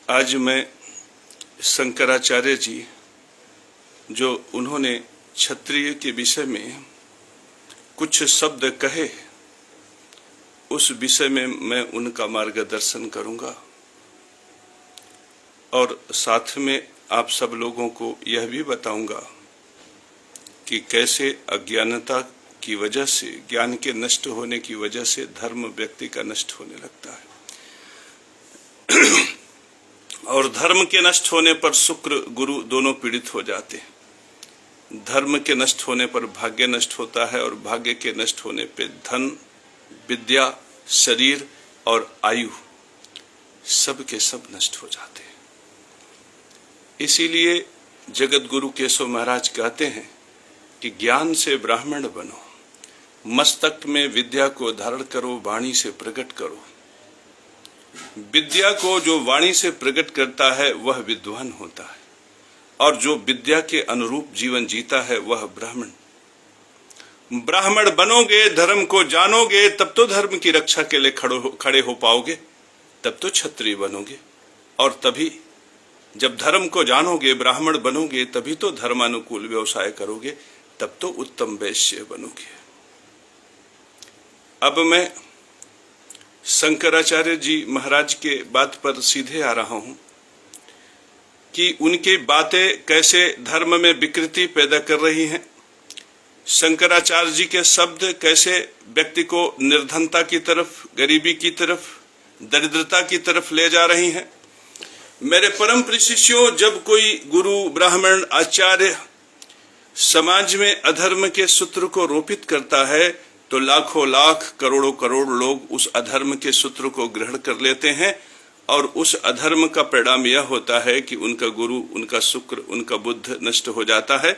आज मैं शंकराचार्य जी जो उन्होंने क्षत्रिय के विषय में कुछ शब्द कहे, उस विषय में मैं उनका मार्गदर्शन करूंगा और साथ में आप सब लोगों को यह भी बताऊंगा कि कैसे अज्ञानता की वजह से, ज्ञान के नष्ट होने की वजह से धर्म व्यक्ति का नष्ट होने लगता है और धर्म के नष्ट होने पर शुक्र गुरु दोनों पीड़ित हो जाते हैं। धर्म के नष्ट होने पर भाग्य नष्ट होता है और भाग्य के नष्ट होने पर धन, विद्या, शरीर और आयु सब के सब नष्ट हो जाते हैं। इसीलिए जगत गुरु केशव महाराज कहते हैं कि ज्ञान से ब्राह्मण बनो, मस्तक में विद्या को धारण करो, वाणी से प्रकट करो। विद्या को जो वाणी से प्रकट करता है वह विद्वान होता है और जो विद्या के अनुरूप जीवन जीता है वह ब्राह्मण। ब्राह्मण बनोगे, धर्म को जानोगे, तब तो धर्म की रक्षा के लिए खड़े हो पाओगे, तब तो क्षत्रिय बनोगे। और तभी जब धर्म को जानोगे, ब्राह्मण बनोगे, तभी तो धर्मानुकूल व्यवसाय करोगे, तब तो उत्तम वैश्य बनोगे। अब मैं शंकराचार्य जी महाराज के बात पर सीधे आ रहा हूं कि उनकी बातें कैसे धर्म में विकृति पैदा कर रही हैं। शंकराचार्य जी के शब्द कैसे व्यक्ति को निर्धनता की तरफ, गरीबी की तरफ, दरिद्रता की तरफ ले जा रही हैं। मेरे परम प्रिय शिष्यों, जब कोई गुरु, ब्राह्मण, आचार्य समाज में अधर्म के सूत्र को रोपित करता है तो लाखों लाख, करोड़ों करोड़ लोग उस अधर्म के सूत्र को ग्रहण कर लेते हैं और उस अधर्म का परिणाम यह होता है कि उनका गुरु, उनका शुक्र, उनका बुध नष्ट हो जाता है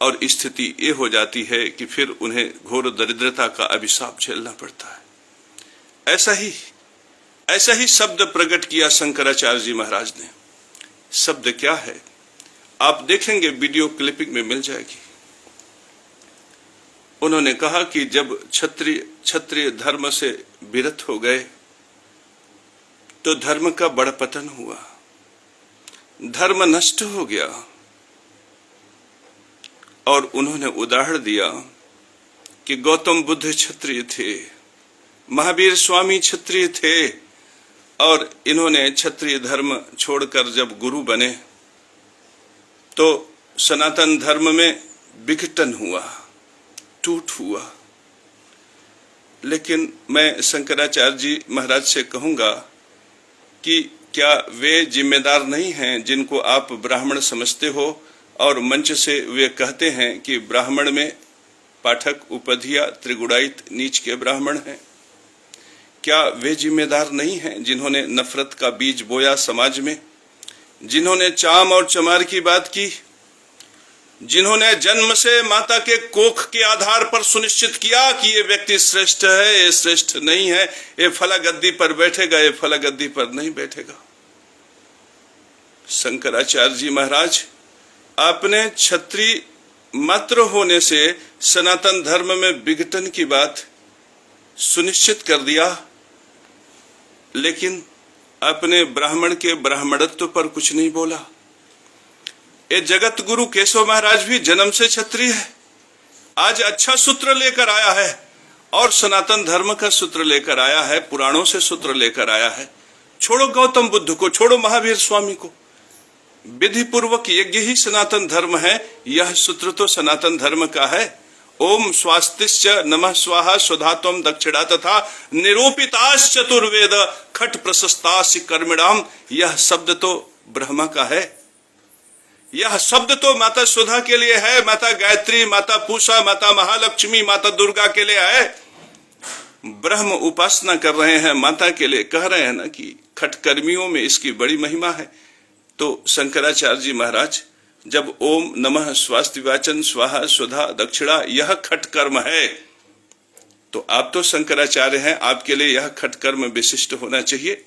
और स्थिति ये हो जाती है कि फिर उन्हें घोर दरिद्रता का अभिशाप झेलना पड़ता है। ऐसा ही शब्द प्रकट किया शंकराचार्य जी महाराज ने। शब्द क्या है आप देखेंगे, वीडियो क्लिपिंग में मिल जाएगी। उन्होंने कहा कि जब क्षत्रिय धर्म से विरत हो गए तो धर्म का बड़ा पतन हुआ, धर्म नष्ट हो गया। और उन्होंने उदाहरण दिया कि गौतम बुद्ध क्षत्रिय थे, महावीर स्वामी क्षत्रिय थे और इन्होंने क्षत्रिय धर्म छोड़कर जब गुरु बने तो सनातन धर्म में विघटन हुआ, टूट हुआ। लेकिन मैं शंकराचार्य जी महाराज से कहूंगा कि क्या वे जिम्मेदार नहीं हैं जिनको आप ब्राह्मण समझते हो और मंच से वे कहते हैं कि ब्राह्मण में पाठक, उपधिया, त्रिगुणायित, नीच के ब्राह्मण हैं। क्या वे जिम्मेदार नहीं हैं जिन्होंने नफरत का बीज बोया समाज में, जिन्होंने चाम और चमार की बात की, जिन्होंने जन्म से माता के कोख के आधार पर सुनिश्चित किया कि ये व्यक्ति श्रेष्ठ है, ये श्रेष्ठ नहीं है, ये फला गद्दी पर बैठेगा, ये फला गद्दी पर नहीं बैठेगा। शंकराचार्य जी महाराज, आपने क्षत्रिय मात्र होने से सनातन धर्म में विघटन की बात सुनिश्चित कर दिया, लेकिन आपने ब्राह्मण के ब्राह्मणत्व पर कुछ नहीं बोला। ये जगत गुरु केशव महाराज भी जन्म से क्षत्रिय है, आज अच्छा सूत्र लेकर आया है और सनातन धर्म का सूत्र लेकर आया है, पुराणों से सूत्र लेकर आया है। छोड़ो गौतम बुद्ध को, छोड़ो महावीर स्वामी को, विधि पूर्वक यज्ञ ही सनातन धर्म है। यह सूत्र तो सनातन धर्म का है। ओम स्वास्तिश्च नमः स्वाहा स्वधात्वम दक्षिणा तथा निरूपिताश्च चतुर्वेद खट प्रशस्तास कर्मिणाम। यह शब्द तो ब्रह्मा का है, यह शब्द तो माता सुधा के लिए है, माता गायत्री, माता पूषा, माता महालक्ष्मी, माता दुर्गा के लिए है। ब्रह्म उपासना कर रहे हैं, माता के लिए कह रहे हैं ना कि खटकर्मियों में इसकी बड़ी महिमा है। तो शंकराचार्य जी महाराज जब ओम नमः स्वास्ति वाचन स्वाहा स्वधा दक्षिणा यह खटकर्म है, तो आप तो शंकराचार्य हैं, आपके लिए यह खटकर्म विशिष्ट होना चाहिए।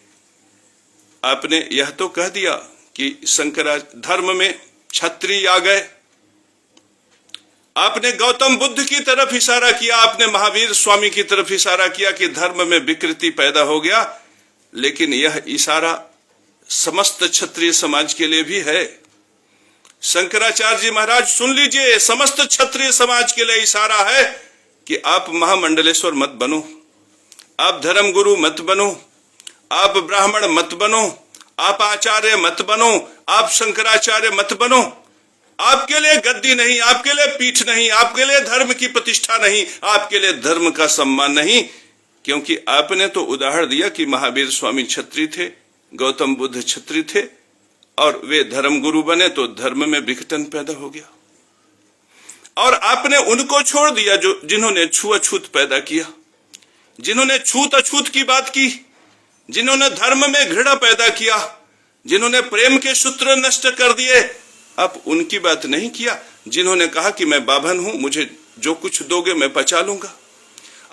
आपने यह तो कह दिया कि शंकरा धर्म में क्षत्रिय आ गए, आपने गौतम बुद्ध की तरफ इशारा किया, आपने महावीर स्वामी की तरफ इशारा किया कि धर्म में विकृति पैदा हो गया। लेकिन यह इशारा समस्त क्षत्रिय समाज के लिए भी है। शंकराचार्य जी महाराज सुन लीजिए, समस्त क्षत्रिय समाज के लिए इशारा है कि आप महामंडलेश्वर मत बनो, आप धर्म गुरु मत बनो, आप ब्राह्मण मत बनो, आप आचार्य मत बनो, आप शंकराचार्य मत बनो। आपके लिए गद्दी नहीं, आपके लिए पीठ नहीं, आपके लिए धर्म की प्रतिष्ठा नहीं, आपके लिए धर्म का सम्मान नहीं। क्योंकि आपने तो उदाहरण दिया कि महावीर स्वामी क्षत्रिय थे, गौतम बुद्ध क्षत्रिय थे, और वे धर्म गुरु बने तो धर्म में विघटन पैदा हो गया। और आपने उनको छोड़ दिया जो जिन्होंने छुआछूत पैदा किया, जिन्होंने छूत अछूत की बात की, जिन्होंने धर्म में घृणा पैदा किया, जिन्होंने प्रेम के सूत्र नष्ट कर दिए। आप उनकी बात नहीं किया, जिन्होंने कहा कि मैं बाभन हूं, मुझे जो कुछ दोगे मैं पचा लूंगा।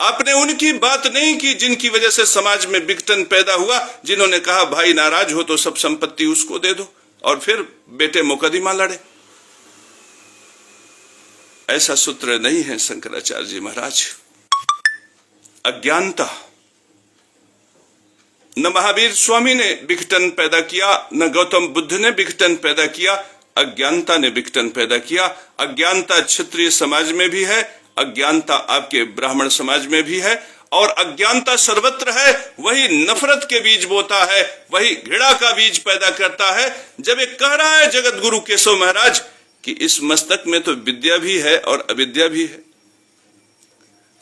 आपने उनकी बात नहीं की जिनकी वजह से समाज में विघटन पैदा हुआ, जिन्होंने कहा भाई नाराज हो तो सब संपत्ति उसको दे दो, और फिर बेटे मुकदमा लड़े। ऐसा सूत्र नहीं है शंकराचार्य जी महाराज। अज्ञानता, न महावीर स्वामी ने विघटन पैदा किया, न गौतम बुद्ध ने विघटन पैदा किया, अज्ञानता ने विघटन पैदा किया। अज्ञानता क्षत्रिय समाज में भी है, अज्ञानता आपके ब्राह्मण समाज में भी है, और अज्ञानता सर्वत्र है। वही नफरत के बीज बोता है, वही घृणा का बीज पैदा करता है। जब एक कह रहा है जगत गुरु केशव महाराज कि इस मस्तक में तो विद्या भी है और अविद्या भी है,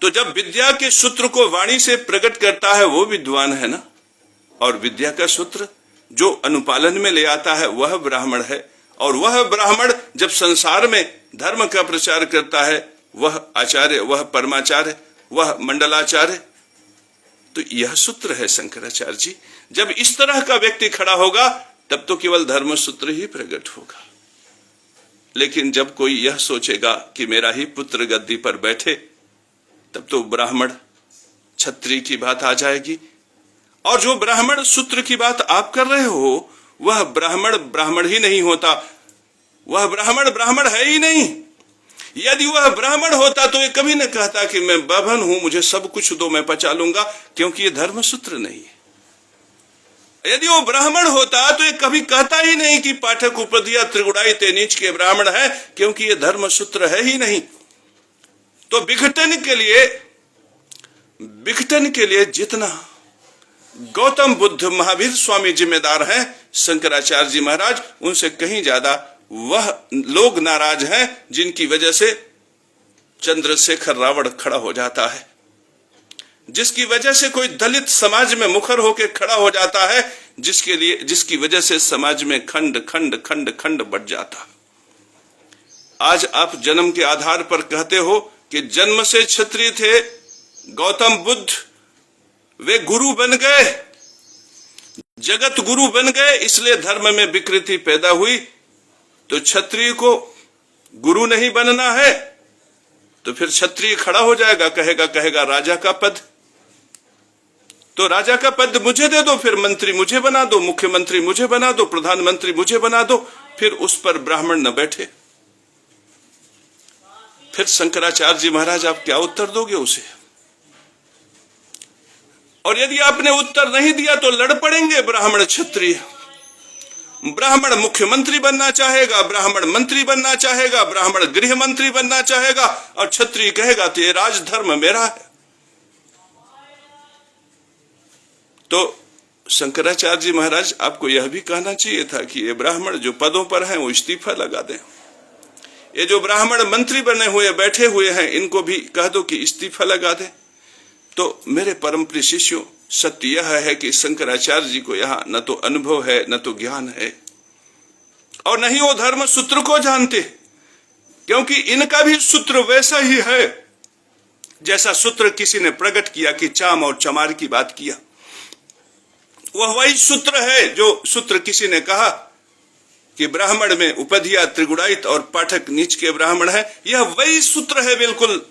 तो जब विद्या के सूत्र को वाणी से प्रकट करता है वो विद्वान है ना, और विद्या का सूत्र जो अनुपालन में ले आता है वह ब्राह्मण है। और वह ब्राह्मण जब संसार में धर्म का प्रचार करता है वह आचार्य, वह परमाचार्य, वह मंडलाचार्य। तो यह सूत्र है शंकराचार्य जी। जब इस तरह का व्यक्ति खड़ा होगा तब तो केवल धर्म सूत्र ही प्रकट होगा। लेकिन जब कोई यह सोचेगा कि मेरा ही पुत्र गद्दी पर बैठे, तब तो ब्राह्मण क्षत्रिय की बात आ जाएगी। और जो ब्राह्मण सूत्र की बात आप कर रहे हो वह ब्राह्मण ब्राह्मण ही नहीं होता, वह ब्राह्मण ब्राह्मण है ही नहीं। यदि वह ब्राह्मण होता तो ये कभी न कहता कि मैं बाभन हूं, मुझे सब कुछ दो मैं पचा लूंगा, क्योंकि ये धर्म सूत्र नहीं है। यदि वो ब्राह्मण होता तो ये कभी कहता ही नहीं कि पाठक उपधिया त्रिगुणाई ते नीच के ब्राह्मण है, क्योंकि ये धर्म सूत्र है ही नहीं। तो विघटन के लिए जितना गौतम बुद्ध महावीर स्वामी जिम्मेदार हैं, शंकराचार्य जी महाराज उनसे कहीं ज्यादा वह लोग नाराज हैं जिनकी वजह से चंद्रशेखर रावण खड़ा हो जाता है, जिसकी वजह से कोई दलित समाज में मुखर होकर खड़ा हो जाता है, जिसकी वजह से समाज में खंड खंड खंड खंड बढ़ जाता। आज आप जन्म के आधार पर कहते हो कि जन्म से क्षत्रिय थे गौतम बुद्ध, वे गुरु बन गए, जगत गुरु बन गए, इसलिए धर्म में विकृति पैदा हुई। तो क्षत्रिय को गुरु नहीं बनना है तो फिर क्षत्रिय खड़ा हो जाएगा, कहेगा राजा का पद, तो राजा का पद मुझे दे दो, फिर मंत्री मुझे बना दो, मुख्यमंत्री मुझे बना दो, प्रधानमंत्री मुझे बना दो। फिर उस पर ब्राह्मण न बैठे। फिर शंकराचार्य जी महाराज आप क्या उत्तर दोगे उसे? और यदि आपने उत्तर नहीं दिया तो लड़ पड़ेंगे ब्राह्मण क्षत्रिय। ब्राह्मण मुख्यमंत्री बनना चाहेगा, ब्राह्मण मंत्री बनना चाहेगा, ब्राह्मण गृह मंत्री बनना चाहेगा, और क्षत्रिय कहेगा तो ये राजधर्म मेरा है। तो शंकराचार्य जी महाराज आपको यह भी कहना चाहिए था कि ये ब्राह्मण जो पदों पर हैं वो इस्तीफा लगा दें। ये जो ब्राह्मण मंत्री बने हुए बैठे हुए हैं इनको भी कह दो कि इस्तीफा लगा दें। तो मेरे परम प्रिय शिष्यों, सत्य यह है कि शंकराचार्य जी को यहाँ न तो अनुभव है, न तो ज्ञान है, और न ही वो धर्म सूत्र को जानते, क्योंकि इनका भी सूत्र वैसा ही है जैसा सूत्र किसी ने प्रकट किया कि चाम और चमार की बात किया। वह वही सूत्र है जो सूत्र किसी ने कहा कि ब्राह्मण में उपधिया त्रिगुणायित और पाठक नीच के ब्राह्मण है। यह वही सूत्र है बिल्कुल।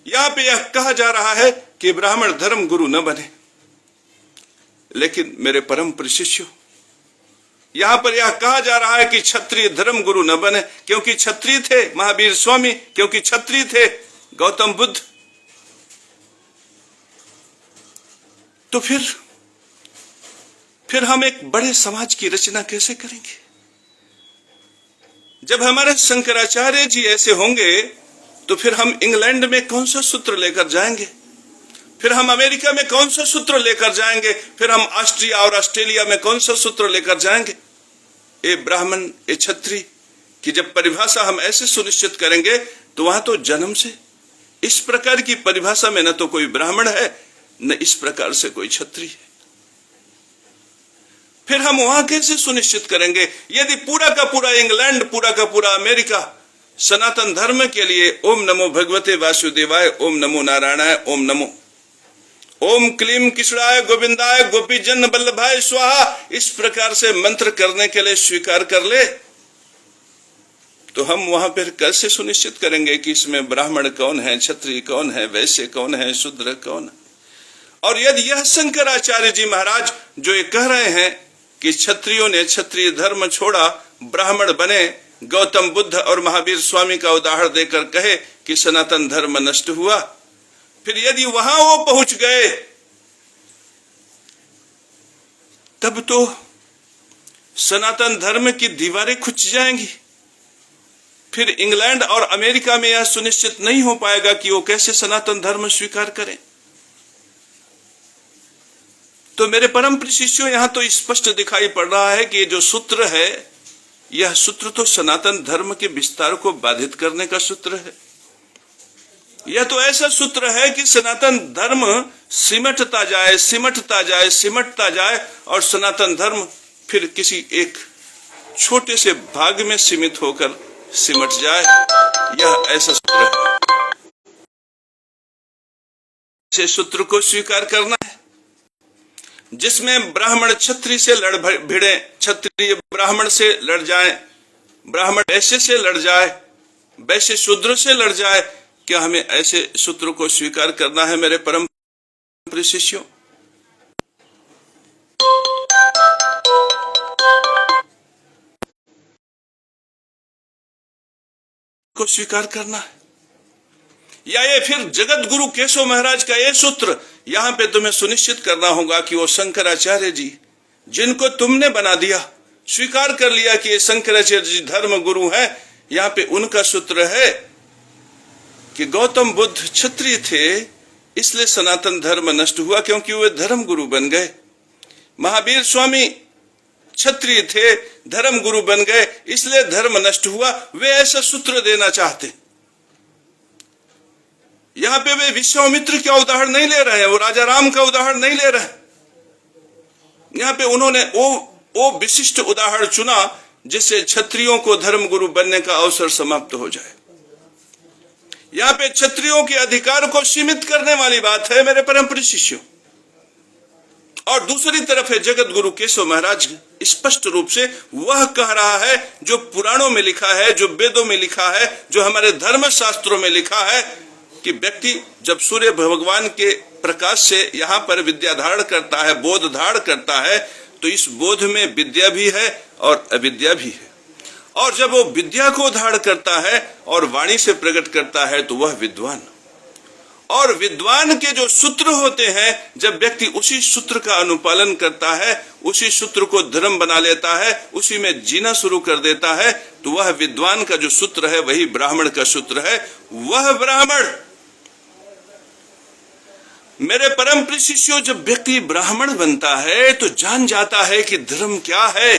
यहां पे यह कहा जा रहा है कि ब्राह्मण धर्म गुरु न बने, लेकिन मेरे परम प्रिय शिष्यों, यहां पर यह कहा जा रहा है कि क्षत्रिय धर्म गुरु न बने, क्योंकि क्षत्रिय थे महावीर स्वामी, क्योंकि क्षत्रिय थे गौतम बुद्ध। तो फिर फिर हम एक बड़े समाज की रचना कैसे करेंगे? जब हमारे शंकराचार्य जी ऐसे होंगे तो फिर हम इंग्लैंड में कौन सा सूत्र लेकर जाएंगे? फिर हम अमेरिका में कौन सा सूत्र लेकर जाएंगे? फिर हम ऑस्ट्रिया और ऑस्ट्रेलिया में कौन सा सूत्र लेकर जाएंगे? ए ब्राह्मण, ए क्षत्रिय की जब परिभाषा हम ऐसे सुनिश्चित करेंगे तो वहां तो जन्म से इस प्रकार की परिभाषा में न तो कोई ब्राह्मण है न इस प्रकार से कोई क्षत्रिय है। फिर हम वहां कैसे सुनिश्चित करेंगे? यदि पूरा का पूरा इंग्लैंड, पूरा का पूरा अमेरिका सनातन धर्म के लिए ओम नमो भगवते वासुदेवाय, ओम नमो नारायणाय, ओम नमो ओम क्लीम कृष्णाय गोविंदाय गोपीजन वल्लभाय स्वाहा इस प्रकार से मंत्र करने के लिए स्वीकार कर ले, तो हम वहां पर कैसे सुनिश्चित करेंगे कि इसमें ब्राह्मण कौन है, क्षत्रिय कौन है, वैश्य कौन है, शूद्र कौन है? और यदि यह शंकराचार्य जी महाराज जो ये कह रहे हैं कि क्षत्रियों ने क्षत्रिय धर्म छोड़ा, ब्राह्मण बने, गौतम बुद्ध और महावीर स्वामी का उदाहरण देकर कहे कि सनातन धर्म नष्ट हुआ, फिर यदि वहां वो पहुंच गए तब तो सनातन धर्म की दीवारें खुच जाएंगी। फिर इंग्लैंड और अमेरिका में यह सुनिश्चित नहीं हो पाएगा कि वो कैसे सनातन धर्म स्वीकार करें। तो मेरे परम प्रिय शिष्यों, यहां तो स्पष्ट दिखाई पड़ रहा है कि जो सूत्र है यह सूत्र तो सनातन धर्म के विस्तार को बाधित करने का सूत्र है। यह तो ऐसा सूत्र है कि सनातन धर्म सिमटता जाए, सिमटता जाए, सिमटता जाए और सनातन धर्म फिर किसी एक छोटे से भाग में सीमित होकर सिमट जाए। यह ऐसा सूत्र है। इस सूत्र को स्वीकार करना है जिसमें ब्राह्मण क्षत्रिय से लड़ भिड़े, क्षत्रिय ब्राह्मण से लड़ जाए, ब्राह्मण वैश्य से लड़ जाए, वैश्य शूद्र से लड़ जाए। क्या हमें ऐसे सूत्र को स्वीकार करना है मेरे परम प्रिय शिष्यों? को स्वीकार करना है या ये फिर जगत गुरु केशव महाराज का ये सूत्र? यहां पे तुम्हें सुनिश्चित करना होगा कि वो शंकराचार्य जी जिनको तुमने बना दिया, स्वीकार कर लिया कि ये शंकराचार्य जी धर्म गुरु हैं, यहां पे उनका सूत्र है कि गौतम बुद्ध क्षत्रिय थे इसलिए सनातन धर्म नष्ट हुआ क्योंकि वे धर्म गुरु बन गए। महावीर स्वामी क्षत्रिय थे, धर्म गुरु बन गए इसलिए धर्म नष्ट हुआ। वे ऐसा सूत्र देना चाहते। यहां पे वे विश्वामित्र का उदाहरण नहीं ले रहे हैं, वो राजा राम का उदाहरण नहीं ले रहे हैं। यहां पे उन्होंने वो विशिष्ट उदाहरण चुना जिससे क्षत्रियों को धर्म गुरु बनने का अवसर समाप्त हो जाए। यहां पे क्षत्रियों के अधिकार को सीमित करने वाली बात है मेरे परम प्रिय शिष्यों। और दूसरी तरफ है जगत गुरु केशव महाराज स्पष्ट रूप से वह कह रहा है जो पुराणों में लिखा है, जो वेदों में लिखा है, जो हमारे धर्म शास्त्रों में लिखा है कि व्यक्ति जब सूर्य भगवान के प्रकाश से यहाँ पर विद्या धारण करता है, बोध धारण करता है, तो इस बोध में विद्या भी है और अविद्या भी है। और जब वो विद्या को धारण करता है और वाणी से प्रकट करता है तो वह विद्वान। और विद्वान के जो सूत्र होते हैं, जब व्यक्ति उसी सूत्र का अनुपालन करता है, उसी सूत्र को धर्म बना लेता है, उसी में जीना शुरू कर देता है, तो वह विद्वान का जो सूत्र है वही ब्राह्मण का सूत्र है। वह ब्राह्मण मेरे परम प्रिय शिष्यों, जब व्यक्ति ब्राह्मण बनता है तो जान जाता है कि धर्म क्या है।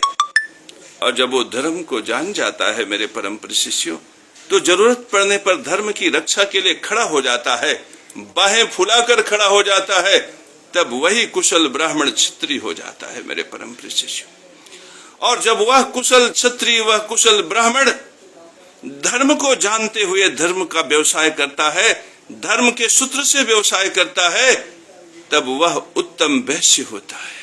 और जब वो धर्म को जान जाता है मेरे परम प्रिय शिष्यों, तो जरूरत पड़ने पर धर्म की रक्षा के लिए खड़ा हो जाता है, बाहें फुलाकर खड़ा हो जाता है। तब वही कुशल ब्राह्मण क्षत्रिय हो जाता है मेरे परम प्रिय शिष्यों। और जब वह कुशल क्षत्रिय, वह कुशल ब्राह्मण धर्म को जानते हुए धर्म का व्यवसाय करता है, धर्म के सूत्र से व्यवसाय करता है, तब वह उत्तम वैश्य होता है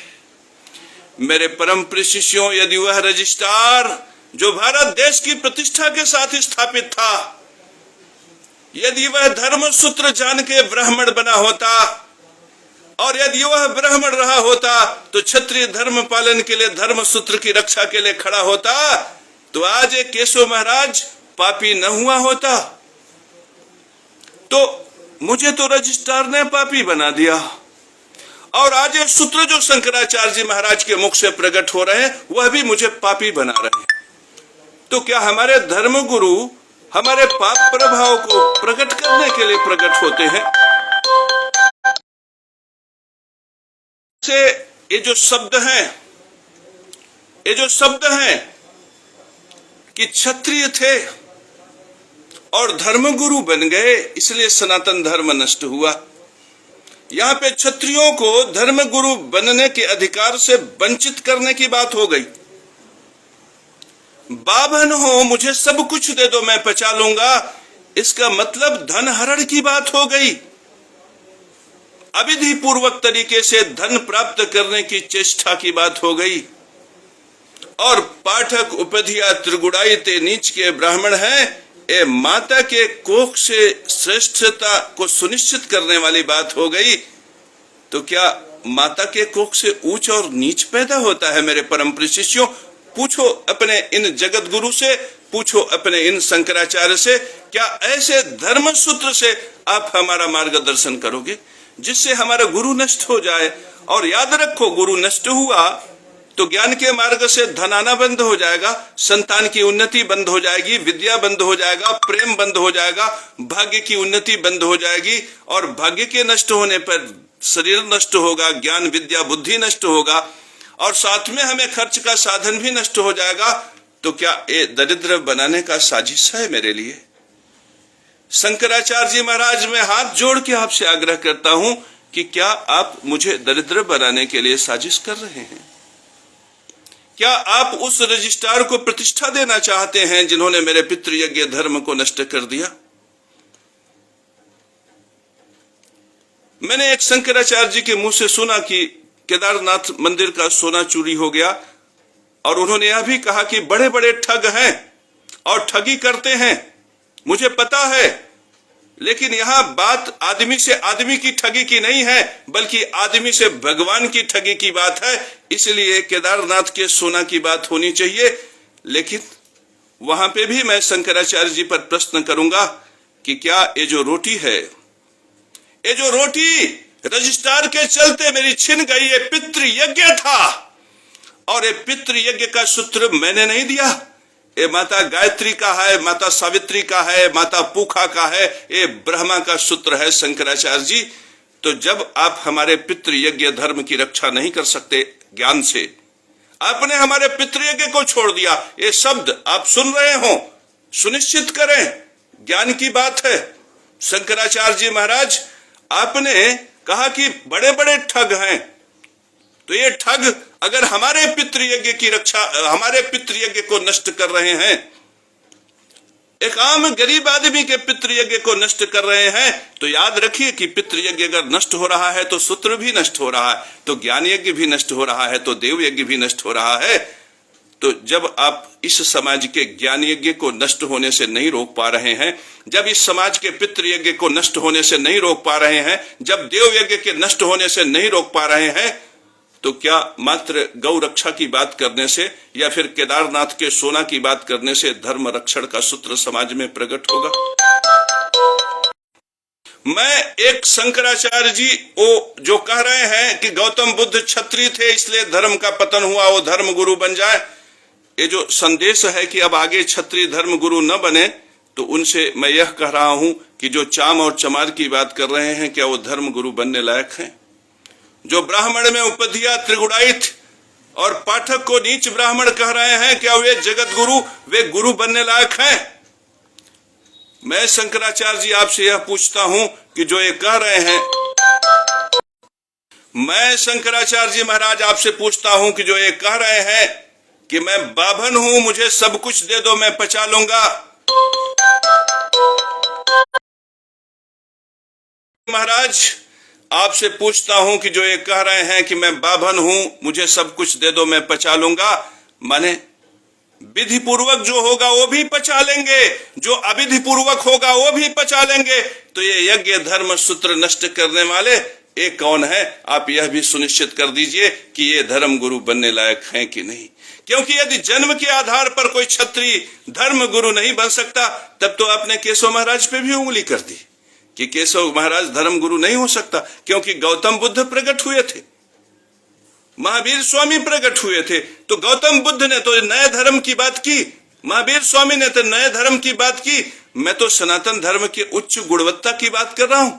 मेरे परम प्रिय शिष्यों। यदि वह रजिस्ट्रार जो भारत देश की प्रतिष्ठा के साथ स्थापित था, यदि वह धर्म सूत्र जान के ब्राह्मण बना होता और यदि वह ब्राह्मण रहा होता तो क्षत्रिय धर्म पालन के लिए, धर्म सूत्र की रक्षा के लिए खड़ा होता, तो आज एक केशव महाराज पापी न हुआ होता। तो मुझे तो रजिस्ट्रार ने पापी बना दिया और आज ये सूत्र जो शंकराचार्य जी महाराज के मुख से प्रकट हो रहे हैं वह भी मुझे पापी बना रहे हैं। तो क्या हमारे धर्म गुरु हमारे पाप प्रभाव को प्रकट करने के लिए प्रकट होते हैं? से ये जो शब्द हैं कि क्षत्रिय थे और धर्मगुरु बन गए इसलिए सनातन धर्म नष्ट हुआ। यहाँ पे क्षत्रियों को धर्मगुरु बनने के अधिकार से वंचित करने की बात हो गई। बाभन हो मुझे सब कुछ दे दो मैं पचा लूंगा, इसका मतलब धन हरण की बात हो गई। अविधि पूर्वक तरीके से धन प्राप्त करने की चेष्टा की बात हो गई। और पाठक उपधिया त्रिगुणायते नीच के ब्राह्मण हैं, ये माता के कोख से श्रेष्ठता को सुनिश्चित करने वाली बात हो गई। तो क्या माता के कोख से ऊंच और नीच पैदा होता है? मेरे परम प्रिय शिष्यों, पूछो अपने इन जगत गुरु से, पूछो अपने इन शंकराचार्य से, क्या ऐसे धर्म सूत्र से आप हमारा मार्गदर्शन करोगे जिससे हमारा गुरु नष्ट हो जाए? और याद रखो, गुरु नष्ट हुआ तो ज्ञान के मार्ग से धन आना बंद हो जाएगा, संतान की उन्नति बंद हो जाएगी, विद्या बंद हो जाएगा, प्रेम बंद हो जाएगा, भाग्य की उन्नति बंद हो जाएगी। और भाग्य के नष्ट होने पर शरीर नष्ट होगा, ज्ञान विद्या बुद्धि नष्ट होगा, और साथ में हमें खर्च का साधन भी नष्ट हो जाएगा। तो क्या ये दरिद्र बनाने का साजिश है मेरे लिए? शंकराचार्य जी महाराज, मैं हाथ जोड़ के आपसे आग्रह करता हूं कि क्या आप मुझे दरिद्र बनाने के लिए साजिश कर रहे हैं? क्या आप उस रजिस्ट्रार को प्रतिष्ठा देना चाहते हैं जिन्होंने मेरे पितृयज्ञ धर्म को नष्ट कर दिया? मैंने एक शंकराचार्य जी के मुंह से सुना कि केदारनाथ मंदिर का सोना चोरी हो गया, और उन्होंने यह भी कहा कि बड़े बड़े ठग हैं और ठगी करते हैं, मुझे पता है, लेकिन यहां बात आदमी से आदमी की ठगी की नहीं है, बल्कि आदमी से भगवान की ठगी की बात है। इसलिए केदारनाथ के सोना की बात होनी चाहिए। लेकिन वहां पे भी मैं शंकराचार्य जी पर प्रश्न करूंगा कि क्या ये जो रोटी है, ये जो रोटी रजिस्ट्रार के चलते मेरी छिन गई, ये पितृ यज्ञ था, और ये पितृ यज्ञ का सूत्र मैंने नहीं दिया, ये माता गायत्री का है, माता सावित्री का है, माता पूखा का है, ये ब्रह्मा का सूत्र है शंकराचार्य जी। तो जब आप हमारे पितृयज्ञ धर्म की रक्षा नहीं कर सकते ज्ञान से, आपने हमारे पितृयज्ञ को छोड़ दिया, ये शब्द आप सुन रहे हो, सुनिश्चित करें, ज्ञान की बात है। शंकराचार्य जी महाराज, आपने कहा कि बड़े बड़े ठग हैं, तो ये ठग अगर हमारे पितृयज्ञ की रक्षा, हमारे पितृयज्ञ को नष्ट कर रहे हैं, एक आम गरीब आदमी के पितृयज्ञ को नष्ट कर रहे हैं, तो याद रखिए कि पितृयज्ञ अगर नष्ट हो रहा है तो सूत्र भी नष्ट हो रहा है, तो ज्ञान यज्ञ भी नष्ट हो रहा है, तो देव यज्ञ भी नष्ट हो रहा है। तो जब आप इस समाज के ज्ञान यज्ञ को नष्ट होने से नहीं रोक पा रहे हैं, जब इस समाज के पितृयज्ञ को नष्ट होने से नहीं रोक पा रहे हैं, जब देव यज्ञ के नष्ट होने से नहीं रोक पा रहे हैं, तो क्या मात्र गौ रक्षा की बात करने से या फिर केदारनाथ के सोना की बात करने से धर्म रक्षण का सूत्र समाज में प्रकट होगा? मैं एक शंकराचार्य जी वो जो कह रहे हैं कि गौतम बुद्ध क्षत्रिय थे इसलिए धर्म का पतन हुआ, वो धर्म गुरु बन जाए, ये जो संदेश है कि अब आगे क्षत्रिय धर्म गुरु न बने, तो उनसे मैं यह कह रहा हूं कि जो चाम और चमार की बात कर रहे हैं, क्या वो धर्म गुरु बनने लायक हैं? जो ब्राह्मण में उपधिया त्रिगुणायत और पाठक को नीच ब्राह्मण कह रहे हैं, क्या वे जगत गुरु, वे गुरु बनने लायक हैं? मैं शंकराचार्य जी आपसे यह पूछता हूं कि जो ये कह रहे हैं, मैं शंकराचार्य जी महाराज आपसे पूछता हूं कि जो ये कह रहे हैं कि मैं बाभन हूं, मुझे सब कुछ दे दो मैं पचा लूंगा, महाराज आपसे पूछता हूं कि जो ये कह रहे हैं कि मैं बाभन हूं, मुझे सब कुछ दे दो मैं पचा लूंगा, माने विधि पूर्वक जो होगा वो भी पचा लेंगे, जो अविधि पूर्वक होगा वो भी पचा लेंगे। तो ये यज्ञ धर्म सूत्र नष्ट करने वाले ये कौन है? आप यह भी सुनिश्चित कर दीजिए कि ये धर्म गुरु बनने लायक हैं कि नहीं। क्योंकि यदि जन्म के आधार पर कोई क्षत्रिय धर्म गुरु नहीं बन सकता, तब तो आपने केशव महाराज पे भी उंगली कर दी। कि केशव महाराज धर्म गुरु नहीं हो सकता, क्योंकि गौतम बुद्ध प्रकट हुए थे, महावीर स्वामी प्रकट हुए थे। तो गौतम बुद्ध ने तो नए धर्म की बात की, महावीर स्वामी ने तो नए धर्म की बात की। मैं तो सनातन धर्म की उच्च गुणवत्ता की बात कर रहा हूं।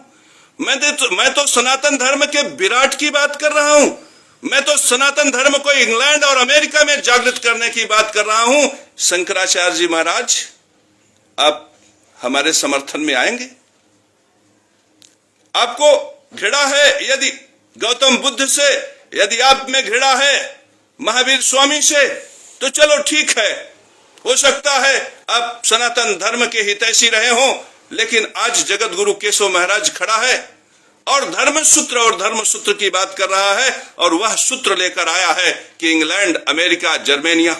मैं तो सनातन धर्म के विराट की बात कर रहा हूं। मैं तो सनातन धर्म को इंग्लैंड और अमेरिका में जागृत करने की बात कर रहा हूं। शंकराचार्य जी महाराज, आप हमारे समर्थन में आएंगे? आपको घृणा है यदि गौतम बुद्ध से, यदि आप में घृणा है महावीर स्वामी से, तो चलो ठीक है, हो सकता है आप सनातन धर्म के हितैषी रहे हों, लेकिन आज जगत गुरु केशव महाराज खड़ा है और धर्म सूत्र की बात कर रहा है, और वह सूत्र लेकर आया है कि England, America, Germania,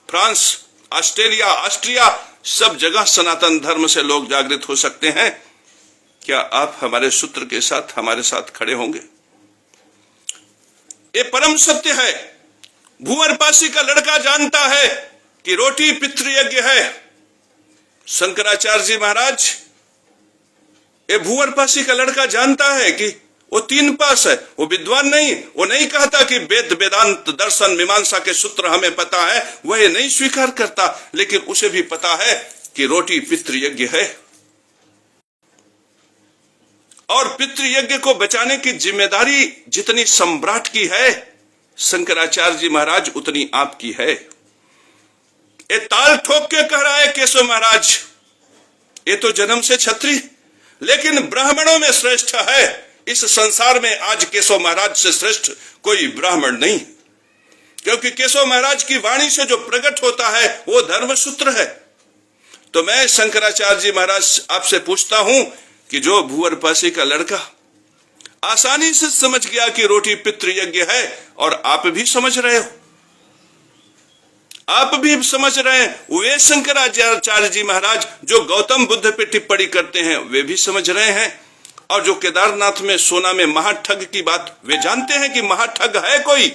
France, Australia, Austria, सब जगह सनातन धर्म से लोग जागृत हो सकते हैं। क्या आप हमारे सूत्र के साथ हमारे साथ खड़े होंगे? ये परम सत्य है। भूअरपासी का लड़का जानता है कि रोटी पितृयज्ञ है। शंकराचार्य जी महाराज, ये भूअरपासी का लड़का जानता है कि वो 3 पास है, वो विद्वान नहीं, वो नहीं कहता कि वेद, वेदांत, दर्शन, मीमांसा के सूत्र हमें पता है, वह नहीं स्वीकार करता, लेकिन उसे भी पता है कि रोटी पितृयज्ञ है, और पितृयज्ञ को बचाने की जिम्मेदारी जितनी सम्राट की है शंकराचार्य जी महाराज, उतनी आपकी है। ये ताल ठोक के कह रहा है केशव महाराज, ये तो जन्म से छत्री, लेकिन ब्राह्मणों में श्रेष्ठ है। इस संसार में आज केशव महाराज से श्रेष्ठ कोई ब्राह्मण नहीं, क्योंकि केशव महाराज की वाणी से जो प्रकट होता है वो धर्म सूत्र है। तो मैं शंकराचार्य जी महाराज आपसे पूछता हूं कि जो भूअरपासी का लड़का आसानी से समझ गया कि रोटी पितृयज्ञ है, और आप भी समझ रहे हो, आप भी समझ रहे हैं, वे शंकराचार्य जी महाराज जो गौतम बुद्ध पे टिप्पणी करते हैं वे भी समझ रहे हैं, और जो केदारनाथ में सोना में महाठग की बात वे जानते हैं कि महाठग है कोई,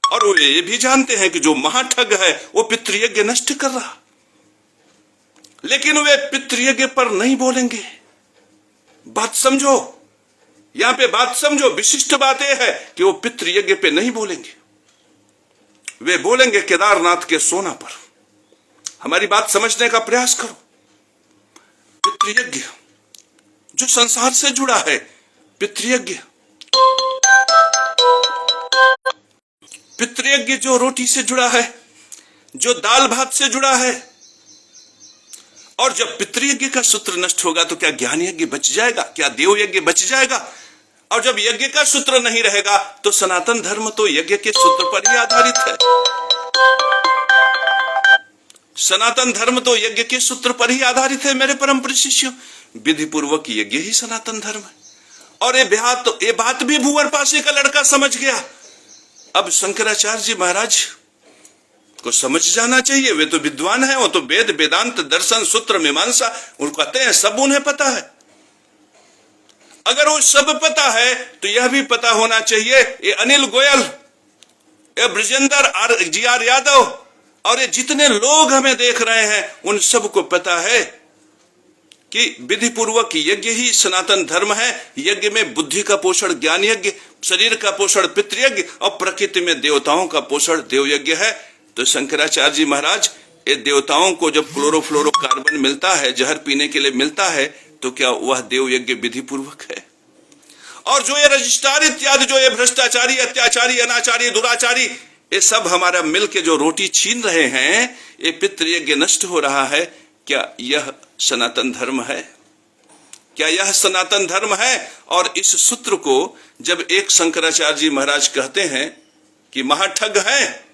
और वे ये भी जानते हैं कि जो महाठग है वो पितृयज्ञ नष्ट कर रहा, लेकिन वे पितृयज्ञ पर नहीं बोलेंगे। बात समझो, यहां पे बात समझो, विशिष्ट बात यह है कि वो पितृयज्ञ पे नहीं बोलेंगे, वे बोलेंगे केदारनाथ के सोना पर। हमारी बात समझने का प्रयास करो। पितृयज्ञ जो संसार से जुड़ा है, पितृयज्ञ जो रोटी से जुड़ा है, जो दाल भात से जुड़ा है, और जब पितृयज्ञ का सूत्र नष्ट होगा तो क्या ज्ञान यज्ञ बच जाएगा? क्या देव यज्ञ बच जाएगा? और जब यज्ञ का सूत्र नहीं रहेगा तो सनातन धर्म तो यज्ञ के सूत्र पर ही आधारित है। सनातन धर्म तो यज्ञ के सूत्र पर ही आधारित है मेरे परम प्रिय शिष्यों। विधि पूर्वक यज्ञ ही सनातन धर्म है, और ये बात भी भूअरपासी का लड़का समझ गया। अब शंकराचार्य जी महाराज को समझ जाना चाहिए, वे तो विद्वान हैं, वो तो वेद, वेदांत, दर्शन, सूत्र, मीमांसा उनको कहते हैं, सब उन्हें पता है। अगर वो सब पता है तो यह भी पता होना चाहिए, ये अनिल गोयल, ये ब्रजेंद्र जी.आर. यादव, और ये जितने लोग हमें देख रहे हैं, उन सबको पता है कि विधि पूर्वक यज्ञ ही सनातन धर्म है। यज्ञ में बुद्धि का पोषण ज्ञान यज्ञ, शरीर का पोषण पितृयज्ञ, और प्रकृति में देवताओं का पोषण देव यज्ञ है। तो शंकराचार्य जी महाराज, ये देवताओं को जब क्लोरोफ्लोरोकार्बन मिलता है, जहर पीने के लिए मिलता है, तो क्या वह देव यज्ञ विधि पूर्वक है? और जो ये रजिस्ट्रार इत्यादि, जो ये भ्रष्टाचारी, अत्याचारी, अनाचारी, दुराचारी, ये सब हमारा मिल के जो रोटी छीन रहे हैं, ये पितृयज्ञ नष्ट हो रहा है। क्या यह सनातन धर्म है? क्या यह सनातन धर्म है? और इस सूत्र को जब एक शंकराचार्य जी महाराज कहते हैं कि महाठग है,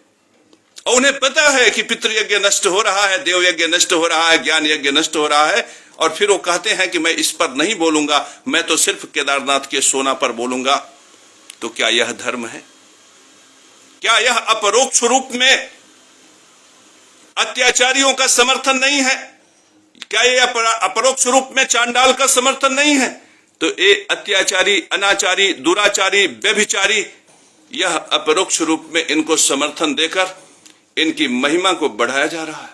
और उन्हें पता है कि पितृयज्ञ नष्ट हो रहा है, देव यज्ञ नष्ट हो रहा है, ज्ञान यज्ञ नष्ट हो रहा है, और फिर वो कहते हैं कि मैं इस पर नहीं बोलूंगा, मैं तो सिर्फ केदारनाथ के सोना पर बोलूंगा, तो क्या यह धर्म है? क्या यह अपरोक्ष रूप में अत्याचारियों का समर्थन नहीं है? क्या यह अपरोक्ष रूप में चांडाल का समर्थन नहीं है? तो ये अत्याचारी, अनाचारी, दुराचारी, व्यभिचारी, यह अपरोक्ष रूप में इनको समर्थन देकर इनकी महिमा को बढ़ाया जा रहा है।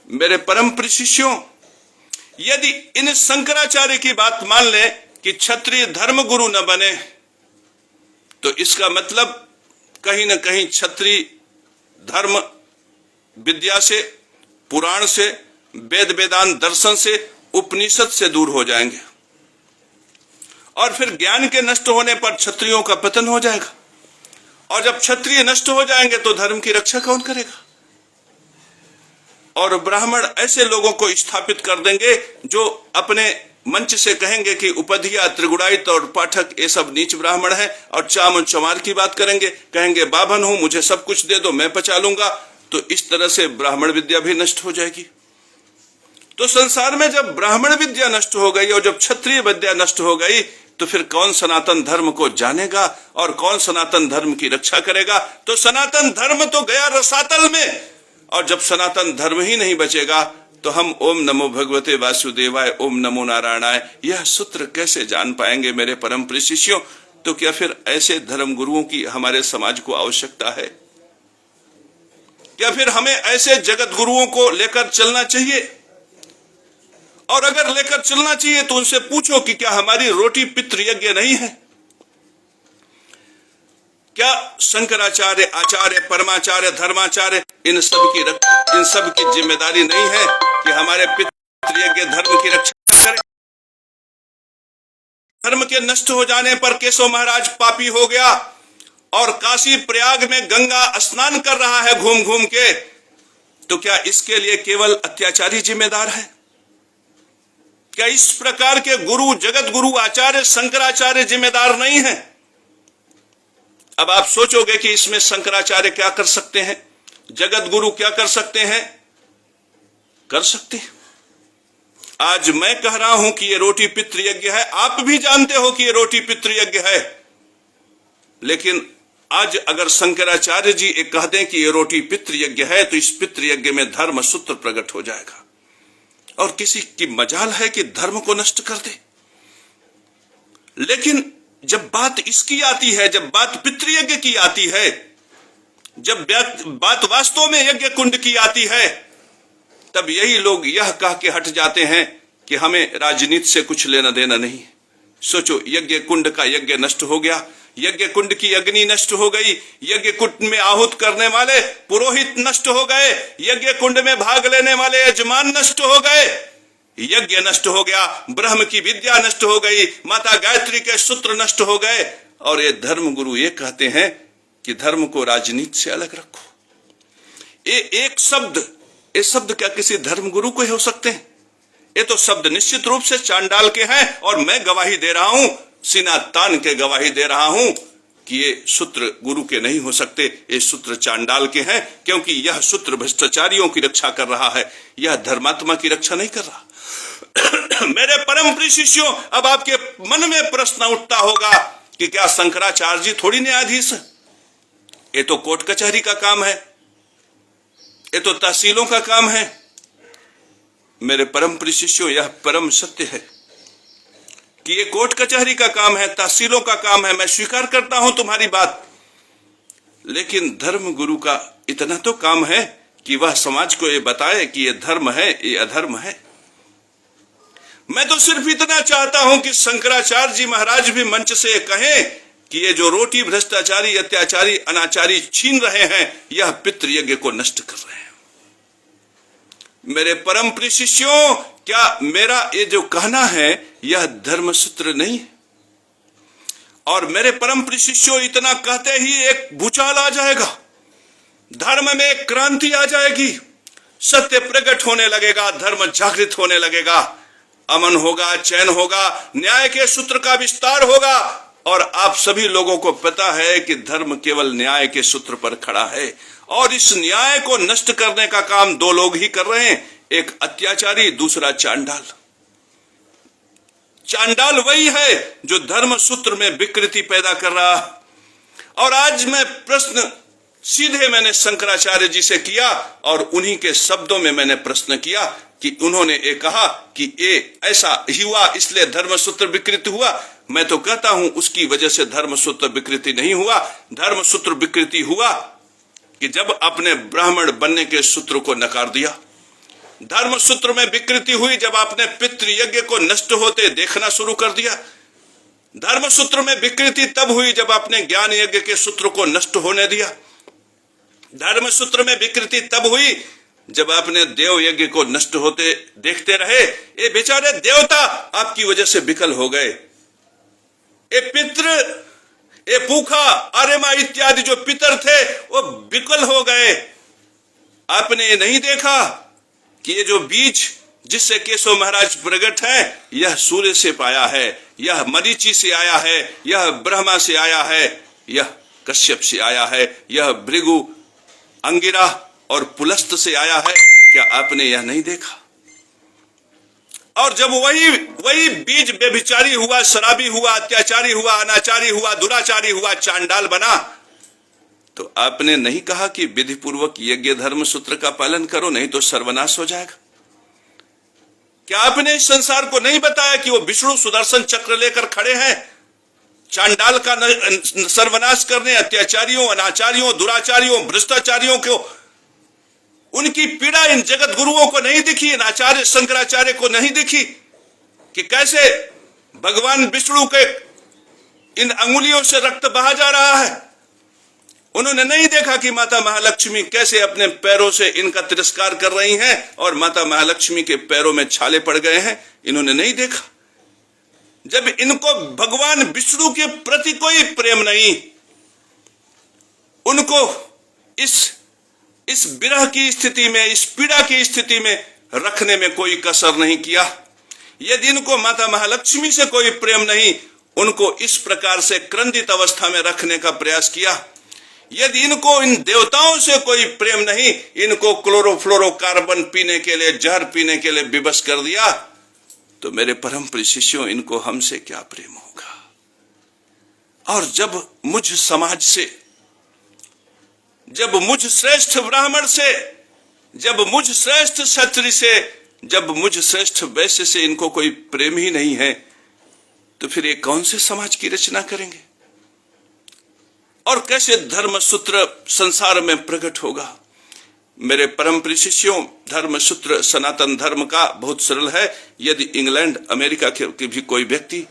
मेरे परम प्रिय शिष्यों, यदि इन शंकराचार्य की बात मान ले कि क्षत्रिय धर्म गुरु न बने, तो इसका मतलब कहीं ना कहीं क्षत्रिय धर्म विद्या से, पुराण से, वेद वेदांत दर्शन से, उपनिषद से दूर हो जाएंगे और फिर ज्ञान के नष्ट होने पर क्षत्रियों का पतन हो जाएगा। और जब क्षत्रिय नष्ट हो जाएंगे तो धर्म की रक्षा कौन करेगा? और ब्राह्मण ऐसे लोगों को स्थापित कर देंगे जो अपने मंच से कहेंगे कि उपधिया, त्रिगुणायत और पाठक ये सब नीच ब्राह्मण हैं, और चाम चमार की बात करेंगे, कहेंगे बाभन हूं, मुझे सब कुछ दे दो, मैं पचा लूंगा। तो इस तरह से ब्राह्मण विद्या भी नष्ट हो जाएगी। तो संसार में जब ब्राह्मण विद्या नष्ट हो गई और जब क्षत्रिय विद्या नष्ट हो गई, तो फिर कौन सनातन धर्म को जानेगा और कौन सनातन धर्म की रक्षा करेगा? तो सनातन धर्म तो गया रसातल में। और जब सनातन धर्म ही नहीं बचेगा तो हम ओम नमो भगवते वासुदेवाय, ओम नमो नारायणाय, यह सूत्र कैसे जान पाएंगे मेरे परम प्रिय शिष्यों? तो क्या फिर ऐसे धर्म गुरुओं की हमारे समाज को आवश्यकता है? क्या फिर हमें ऐसे जगत गुरुओं को लेकर चलना चाहिए? और अगर लेकर चलना चाहिए तो उनसे पूछो कि क्या हमारी रोटी पितृ यज्ञ नहीं है? क्या शंकराचार्य, आचार्य, परमाचार्य, धर्माचार्य, इन सब की जिम्मेदारी नहीं है कि हमारे पितृ यज्ञ धर्म की रक्षा करें? धर्म के नष्ट हो जाने पर केशव महाराज पापी हो गया और काशी प्रयाग में गंगा स्नान कर रहा है घूम घूम के, तो क्या इसके लिए केवल अत्याचारी जिम्मेदार है? क्या इस प्रकार के गुरु, जगत गुरु, आचार्य, शंकराचार्य जिम्मेदार नहीं है? अब आप सोचोगे कि इसमें शंकराचार्य क्या कर सकते हैं, जगत गुरु क्या कर सकते हैं? कर सकते हैं। आज मैं कह रहा हूं कि ये रोटी पितृ यज्ञ है, आप भी जानते हो कि ये रोटी पितृ यज्ञ है, लेकिन आज अगर शंकराचार्य जी एक कह दें कि ये रोटी पितृ यज्ञ है तो इस पितृ यज्ञ में धर्म सूत्र प्रकट हो जाएगा और किसी की मजाल है कि धर्म को नष्ट कर दे। लेकिन जब बात इसकी आती है, जब बात पितृयज्ञ की आती है, जब बात वास्तव में यज्ञ कुंड की आती है, तब यही लोग यह कह के हट जाते हैं कि हमें राजनीति से कुछ लेना देना नहीं। सोचो, यज्ञ कुंड का यज्ञ नष्ट हो गया, यज्ञ कुंड की अग्नि नष्ट हो गई, यज्ञ कुंड में आहूत करने वाले पुरोहित नष्ट हो गए, यज्ञ कुंड में भाग लेने वाले यजमान नष्ट हो गए, यज्ञ नष्ट हो गया, ब्रह्म की विद्या नष्ट हो गई, माता गायत्री के सूत्र नष्ट हो गए। और ये धर्म गुरु ये कहते हैं कि धर्म को राजनीति से अलग रखो। ये एक शब्द, ये शब्द क्या किसी धर्म गुरु को हो सकते हैं? ये तो शब्द निश्चित रूप से चांडाल के हैं और मैं गवाही दे रहा हूं, सीना तान के गवाही दे रहा हूं कि ये सूत्र गुरु के नहीं हो सकते, ये सूत्र चांडाल के हैं, क्योंकि यह सूत्र भ्रष्टाचारियों की रक्षा कर रहा है, यह धर्मात्मा की रक्षा नहीं कर रहा। मेरे परम प्रिय शिष्यों, अब आपके मन में प्रश्न उठता होगा कि क्या शंकराचार्य जी थोड़ी न्यायाधीश है? ये तो कोर्ट कचहरी का काम है, ये तो तहसीलों का काम है। मेरे परम प्रिय शिष्यों, यह परम सत्य है कि ये कोर्ट कचहरी का काम है, तहसीलों का काम है। मैं स्वीकार करता हूं तुम्हारी बात, लेकिन धर्म गुरु का इतना तो काम है कि वह समाज को ये बताए कि ये धर्म है, ये अधर्म है। मैं तो सिर्फ इतना चाहता हूं कि शंकराचार्य जी महाराज भी मंच से कहें कि ये जो रोटी भ्रष्टाचारी, अत्याचारी, अनाचारी छीन रहे हैं, यह पितृ यज्ञ को नष्ट कर रहे हैं। मेरे परम प्रिय शिष्यों, क्या मेरा ये जो कहना है यह धर्म सूत्र नहीं है? और मेरे परम प्रिय शिष्यों, इतना कहते ही एक भूचाल आ जाएगा, धर्म में एक क्रांति आ जाएगी, सत्य प्रकट होने लगेगा, धर्म जागृत होने लगेगा, अमन होगा, चैन होगा, न्याय के सूत्र का विस्तार होगा। और आप सभी लोगों को पता है कि धर्म केवल न्याय के सूत्र पर खड़ा है और इस न्याय को नष्ट करने का काम दो लोग ही कर रहे हैं, एक अत्याचारी, दूसरा चांडाल। चांडाल वही है जो धर्म सूत्र में विकृति पैदा कर रहा। और आज मैं प्रश्न सीधे मैंने शंकराचार्य जी से किया और उन्हीं के शब्दों में मैंने प्रश्न किया कि उन्होंने ये कहा कि ये ऐसा हुआ इसलिए धर्म सूत्र विकृति हुआ। मैं तो कहता हूं उसकी वजह से धर्म सूत्र विकृति नहीं हुआ। धर्म सूत्र विकृति हुआ कि जब अपने ब्राह्मण बनने के सूत्र को नकार दिया, धर्म सूत्र में विकृति हुई जब आपने पितृयज्ञ को नष्ट होते देखना शुरू कर दिया। धर्म सूत्र में विकृति तब हुई जब आपने ज्ञान यज्ञ के सूत्र को नष्ट होने दिया। धर्म सूत्र में विकृति तब हुई जब आपने देव यज्ञ को नष्ट होते देखते रहे। ये बेचारे देवता आपकी वजह से विकल हो गए। ये पितृ, ये पूखा, आर्यमा इत्यादि जो पितर थे वो विकल हो गए। आपने ये नहीं देखा कि ये जो बीज जिससे केशव महाराज प्रकट है यह सूर्य से पाया है, यह मरीचि से आया है, यह ब्रह्मा से आया है, यह कश्यप से आया है, यह भृगु, अंगिरा और पुलस्त से आया है। क्या आपने यह नहीं देखा? और जब वही बीज व्यभिचारी हुआ, शराबी हुआ, अत्याचारी हुआ, अनाचारी हुआ, दुराचारी हुआ, चांडाल बना, तो आपने नहीं कहा कि विधि पूर्वक यज्ञ धर्म सूत्र का पालन करो नहीं तो सर्वनाश हो जाएगा? क्या आपने इस संसार को नहीं बताया कि वो विष्णु सुदर्शन चक्र लेकर खड़े हैं चांडाल का सर्वनाश करने, अत्याचारियों, अनाचारियों, दुराचारियों, भ्रष्टाचारियों को? उनकी पीड़ा इन जगत गुरुओं को नहीं दिखी, इन आचार्य शंकराचार्य को नहीं दिखी कि कैसे भगवान विष्णु के इन अंगुलियों से रक्त बहा जा रहा है? उन्होंने नहीं देखा कि माता महालक्ष्मी कैसे अपने पैरों से इनका तिरस्कार कर रही हैं और माता महालक्ष्मी के पैरों में छाले पड़ गए हैं? इन्होंने नहीं देखा। जब इनको भगवान विष्णु के प्रति कोई प्रेम नहीं, उनको इस विरह की स्थिति में, इस पीड़ा की स्थिति में रखने में कोई कसर नहीं किया। यदि इनको माता महालक्ष्मी से कोई प्रेम नहीं, उनको इस प्रकार से क्रंदित अवस्था में रखने का प्रयास किया। यदि इनको इन देवताओं से कोई प्रेम नहीं, इनको क्लोरोफ्लोरोकार्बन पीने के लिए, जहर पीने के लिए विवश कर दिया, तो मेरे परम प्रिय शिष्यों, इनको हमसे क्या प्रेम होगा? और जब मुझ समाज से, जब मुझ श्रेष्ठ ब्राह्मण से, जब मुझ श्रेष्ठ क्षत्रिय से, जब मुझ श्रेष्ठ वैश्य से इनको कोई प्रेम ही नहीं है, तो फिर ये कौन से समाज की रचना करेंगे? और कैसे धर्म सूत्र संसार में प्रकट होगा? मेरे परम प्रिय शिष्यों, धर्म सूत्र सनातन धर्म का बहुत सरल है। यदि इंग्लैंड, अमेरिका के भी कोई व्यक्ति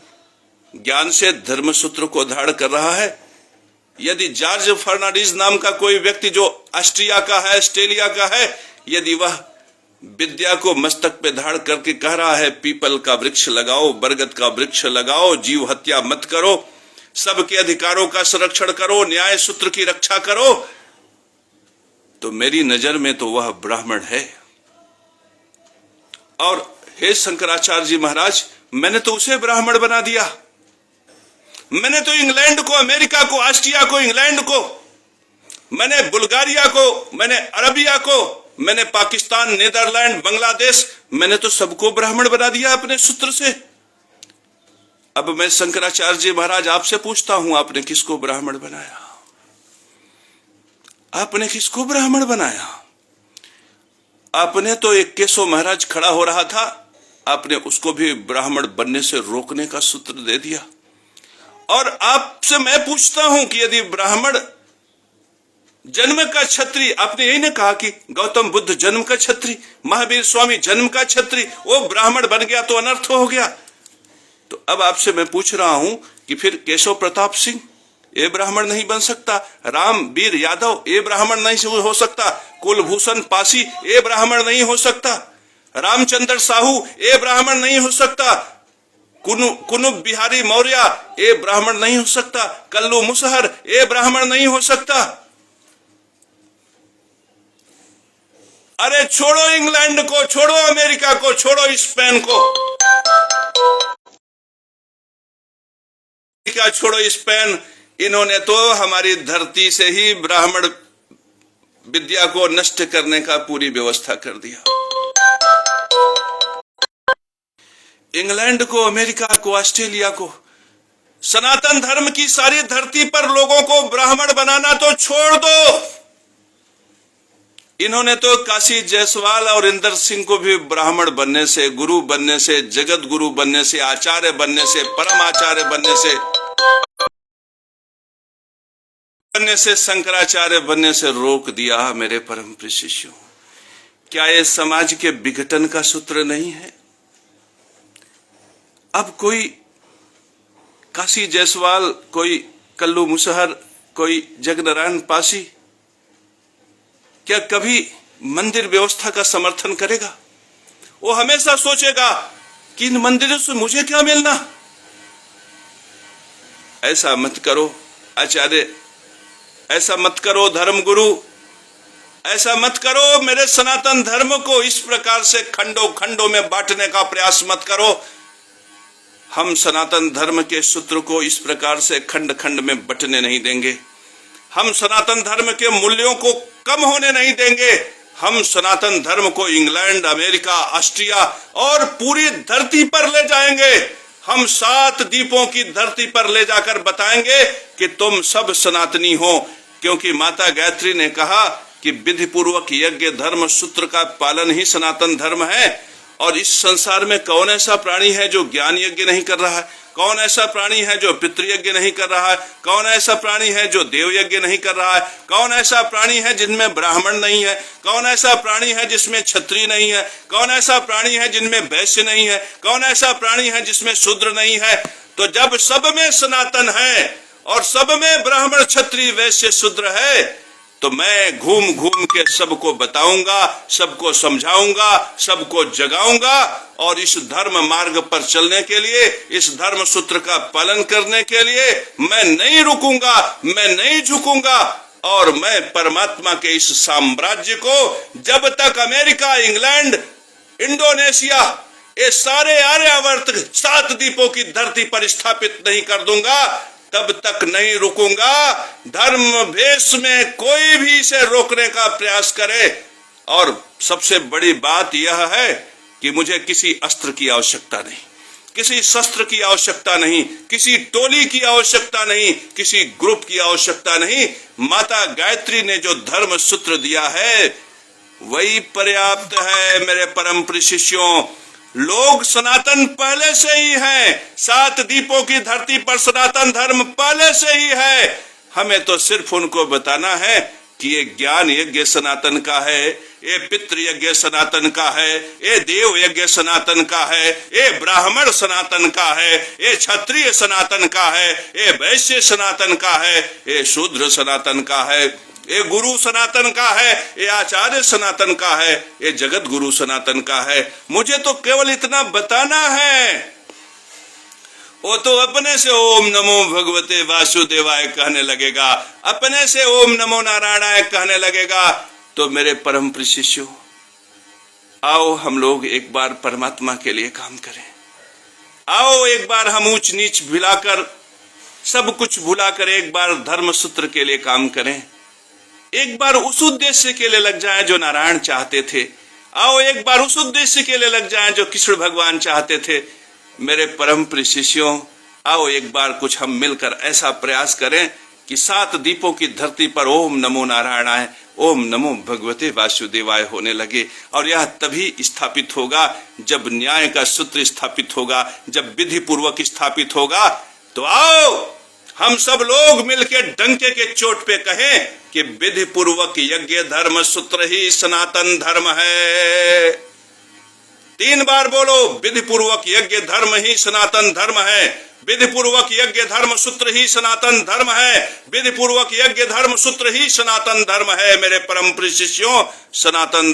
ज्ञान से धर्म सूत्र को धारण कर रहा है, यदि जॉर्ज फर्नांडीज नाम का कोई व्यक्ति जो ऑस्ट्रिया का है, ऑस्ट्रेलिया का है, यदि वह विद्या को मस्तक पे धारण करके कह रहा है पीपल का वृक्ष लगाओ, बरगद का वृक्ष लगाओ, जीव हत्या मत करो, सबके अधिकारों का संरक्षण करो, न्याय सूत्र की रक्षा करो, तो मेरी नजर में तो वह ब्राह्मण है। और हे शंकराचार्य जी महाराज, मैंने तो उसे ब्राह्मण बना दिया। मैंने तो इंग्लैंड को, अमेरिका को, ऑस्ट्रिया को, इंग्लैंड को, मैंने बुल्गारिया को, मैंने अरबिया को, मैंने पाकिस्तान, नीदरलैंड, बांग्लादेश, मैंने तो सबको ब्राह्मण बना दिया अपने सूत्र से। अब मैं शंकराचार्य जी महाराज आपसे पूछता हूं, आपने किसको ब्राह्मण बनाया? आपने किसको ब्राह्मण बनाया? आपने तो एक केशव महाराज खड़ा हो रहा था, आपने उसको भी ब्राह्मण बनने से रोकने का सूत्र दे दिया। और आपसे मैं पूछता हूं कि यदि ब्राह्मण जन्म का क्षत्रिय, आपने यही ना कहा कि गौतम बुद्ध जन्म का क्षत्रिय, महावीर स्वामी जन्म का क्षत्रिय, वो ब्राह्मण बन गया तो अनर्थ हो गया। तो अब आपसे मैं पूछ रहा हूं कि फिर केशव प्रताप सिंह ये ब्राह्मण नहीं बन सकता? राम वीर यादव ये ब्राह्मण नहीं हो सकता? कुलभूषण पासी ये ब्राह्मण नहीं हो सकता? रामचंद्र साहू ये ब्राह्मण नहीं हो सकता? कुनुब बिहारी मौर्य ये ब्राह्मण नहीं हो सकता? कल्लू मुसहर ये ब्राह्मण नहीं हो सकता? अरे छोड़ो इंग्लैंड को, छोड़ो अमेरिका को, छोड़ो स्पेन को, क्या छोड़ो स्पेन, इन्होंने तो हमारी धरती से ही ब्राह्मण विद्या को नष्ट करने का पूरी व्यवस्था कर दिया। इंग्लैंड को, अमेरिका को, ऑस्ट्रेलिया को, सनातन धर्म की सारी धरती पर लोगों को ब्राह्मण बनाना तो छोड़ दो। इन्होंने तो काशी जायसवाल और इंदर सिंह को भी ब्राह्मण बनने से, गुरु बनने से, जगत गुरु बनने से, आचार्य बनने से, परम आचार्य बनने से, शंकराचार्य बनने से रोक दिया। मेरे परम प्रिय शिष्यों, क्या ये समाज के विघटन का सूत्र नहीं है? अब कोई काशी जायसवाल, कोई कल्लू मुसहर, कोई जगनारायण पासी क्या कभी मंदिर व्यवस्था का समर्थन करेगा? वो हमेशा सोचेगा कि इन मंदिरों से मुझे क्या मिलना। ऐसा मत करो आचार्य, ऐसा मत करो धर्मगुरु, ऐसा मत करो। मेरे सनातन धर्म को इस प्रकार से खंडों खंडों में बांटने का प्रयास मत करो। हम सनातन धर्म के सूत्र को इस प्रकार से खंड खंड में बंटने नहीं देंगे। हम सनातन धर्म के मूल्यों को कम होने नहीं देंगे। हम सनातन धर्म को इंग्लैंड, अमेरिका, ऑस्ट्रिया और पूरी धरती पर ले जाएंगे। हम 7 द्वीपों की धरती पर ले जाकर बताएंगे कि तुम सब सनातनी हो, क्योंकि माता गायत्री ने कहा कि विधि पूर्वक यज्ञ धर्म सूत्र का पालन ही सनातन धर्म है। और इस संसार में कौन ऐसा प्राणी है जो ज्ञान यज्ञ नहीं कर रहा है? कौन ऐसा प्राणी है जो पितृयज्ञ नहीं कर रहा है? कौन ऐसा प्राणी है जो देव यज्ञ नहीं कर रहा है? कौन ऐसा प्राणी है जिनमें ब्राह्मण नहीं है? कौन ऐसा प्राणी है जिसमें क्षत्रिय नहीं है? कौन ऐसा प्राणी है जिनमें वैश्य नहीं है? कौन ऐसा प्राणी है जिसमें शूद्र नहीं है? तो जब सब में सनातन है और सब में ब्राह्मण, क्षत्रिय, वैश्य, शूद्र है, तो मैं घूम घूम के सबको बताऊंगा, सबको समझाऊंगा, सबको जगाऊंगा। और इस धर्म मार्ग पर चलने के लिए, इस धर्म सूत्र का पालन करने के लिए मैं नहीं रुकूंगा, मैं नहीं झुकूंगा। और मैं परमात्मा के इस साम्राज्य को जब तक अमेरिका, इंग्लैंड, इंडोनेशिया, ये सारे आर्यावर्त 7 द्वीपों की धरती पर स्थापित नहीं कर दूंगा, तब तक नहीं रुकूंगा। धर्म भेष में कोई भी इसे रोकने का प्रयास करे। और सबसे बड़ी बात यह है कि मुझे किसी अस्त्र की आवश्यकता नहीं, किसी शस्त्र की आवश्यकता नहीं, किसी टोली की आवश्यकता नहीं, किसी ग्रुप की आवश्यकता नहीं। माता गायत्री ने जो धर्म सूत्र दिया है वही पर्याप्त है मेरे परम प्रिय शिष्यों। लोग सनातन पहले से ही है, 7 द्वीपों की धरती पर सनातन धर्म पहले से ही है। हमें तो सिर्फ उनको बताना है कि ये ज्ञान यज्ञ सनातन का है, ये पितृ यज्ञ सनातन का है, ये देव यज्ञ सनातन का है, ये ब्राह्मण सनातन का है, ये क्षत्रिय सनातन का है, ये वैश्य सनातन का है, ये शूद्र सनातन का है, ये गुरु सनातन का है, ये आचार्य सनातन का है, ये जगत गुरु सनातन का है। मुझे तो केवल इतना बताना है। वो तो अपने से ओम नमो भगवते वासुदेवाय कहने लगेगा, अपने से ओम नमो नारायणाय कहने लगेगा। तो मेरे परम प्रिय शिष्यों, आओ हम लोग एक बार परमात्मा के लिए काम करें। आओ एक बार हम ऊंच नीच भुलाकर, सब कुछ भुलाकर एक बार धर्म सूत्र के लिए काम करें। एक बार उस उद्देश्य के लिए लग जाएं जो नारायण चाहते थे। आओ एक बार उस उद्देश्य के लिए लग जाएं जो कृष्ण भगवान चाहते थे। मेरे परम प्रिय शिष्यों, आओ एक बार कुछ हम मिलकर ऐसा प्रयास करें कि 7 द्वीपों की धरती पर ओम नमो नारायणाय, ओम नमो भगवते वासुदेवाय होने लगे। और यह तभी स्थापित होगा जब न्याय का सूत्र स्थापित होगा, जब विधि पूर्वक स्थापित होगा। तो आओ हम सब लोग मिलकर डंके के चोट पे कहें कि विधि पूर्वक यज्ञ धर्म सूत्र ही सनातन धर्म है। 3 बार बोलो, विधि पूर्वक यज्ञ धर्म ही सनातन धर्म है। विधि पूर्वक यज्ञ धर्म सूत्र ही सनातन धर्म है। विधि पूर्वक यज्ञ धर्म सूत्र ही सनातन धर्म है। मेरे परम प्रिय शिष्यों, सनातन